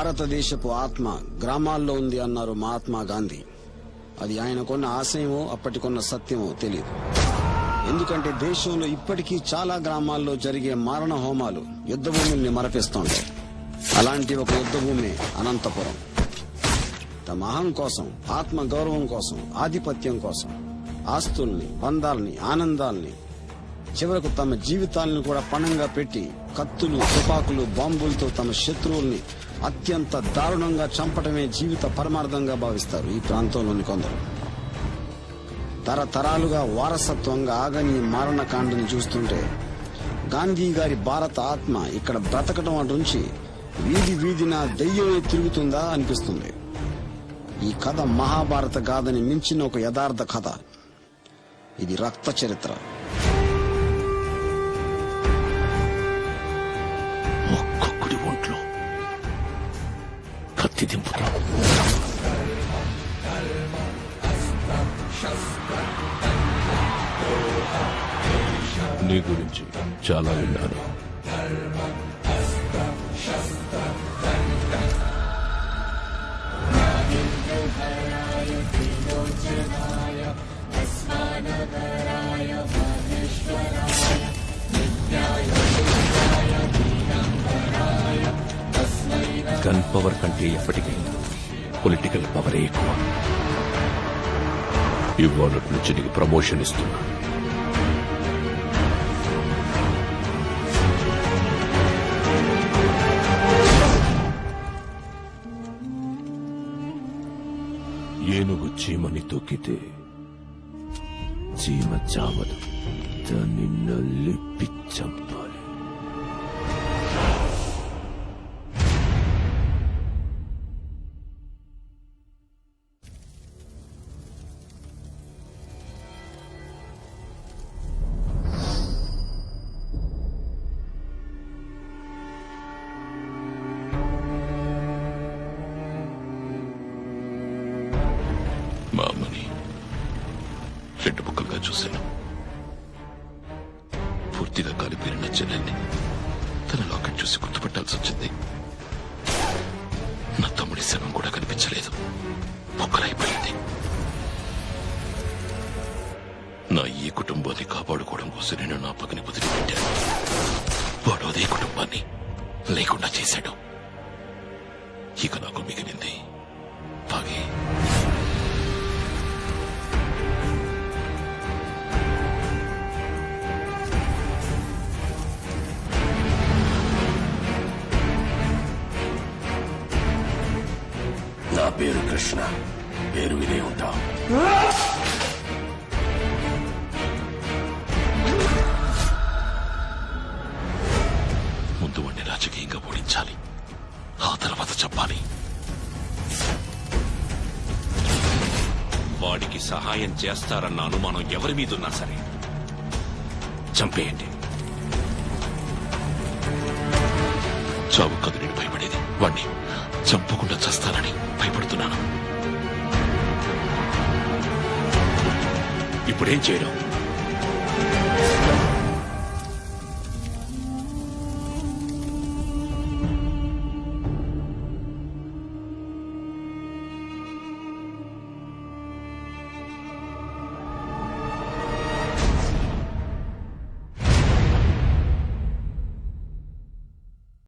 భారతదేశపు ఆత్మ గ్రామాల్లో ఉంది అన్నారు మహాత్మా గాంధీ. అది ఆయనకున్న ఆశయమో అప్పటికున్న సత్యమో తెలియదు. ఎందుకంటే దేశంలో ఇప్పటికీ చాలా గ్రామాల్లో జరిగే మారణ హోమాలు యుద్ధభూముల్ని మరపిస్తుంటాయి. అలాంటి ఒక యుద్ధభూమి అనంతపురం. తమ అహం కోసం, ఆత్మ గౌరవం కోసం, ఆధిపత్యం కోసం ఆస్తుల్ని, బంధాల్ని, ఆనందాల్ని, చివరకు తమ జీవితాలను కూడా పణంగా పెట్టి కత్తులు, తుపాకులు, బాంబులతో తమ శత్రువుల్ని అత్యంత దారుణంగా చంపటమే జీవిత పరమార్థంగా భావిస్తారు ఈ ప్రాంతంలోని కొందరు. తరతరాలుగా వారసత్వంగా ఆగని మారణకాండని చూస్తుంటే గాంధీ గారి భారత ఆత్మ ఇక్కడ బ్రతకటం అటుంచి వీధి వీధిన దెయ్యమే తిరుగుతుందా అనిపిస్తుంది. ఈ కథ మహాభారత గాథని మించిన ఒక యథార్థ కథ. ఇది రక్త చరిత్ర. ఒక్కొక్కడి ఒంట్లో కత్తి దింపుతా. నీ గురించి చాలా విన్నాను. గన్ పవర్ కంటే ఎప్పటికైనా పొలిటికల్ పవరే ఎక్కువ. ఇవాళ నుంచి నీకు ప్రమోషన్ ఇస్తున్నా. ఏనుగు చీమని తొక్కితే చీమ చావదు, దాన్ని నలిపి చంపాలి. మా అమ్మని రెండు ముక్కలుగా చూశాను. పూర్తిగా కాలిపోయిన చెల్లెల్ని తన లాకెట్ చూసి గుర్తుపట్టాల్సి వచ్చింది. నా తమ్ముడి శవం కూడా కనిపించలేదు, ముక్కలైపోయింది. నా ఈ కుటుంబాన్ని కాపాడుకోవడం కోసం నేను నా పక్కని వదిలిపెట్టాను. వాడు అదే కుటుంబాన్ని లేకుండా చేశాడు. ఇక నాకు మిగిలింది తాగి. నా పేరు కృష్ణ, పేరు వినే ఉంటాం. ముందు వాడిని రాజకీయంగా ఓడించాలి, ఆ తర్వాత చెప్పాలి. వాడికి సహాయం చేస్తారన్న అనుమానం ఎవరి మీదున్నా సరే చంపేయండి. చావు కదు నేను భయపడేది, వాణ్ణి చంపకుండా చస్తానని భయపడుతున్నాను. ఇప్పుడేం చేయడం?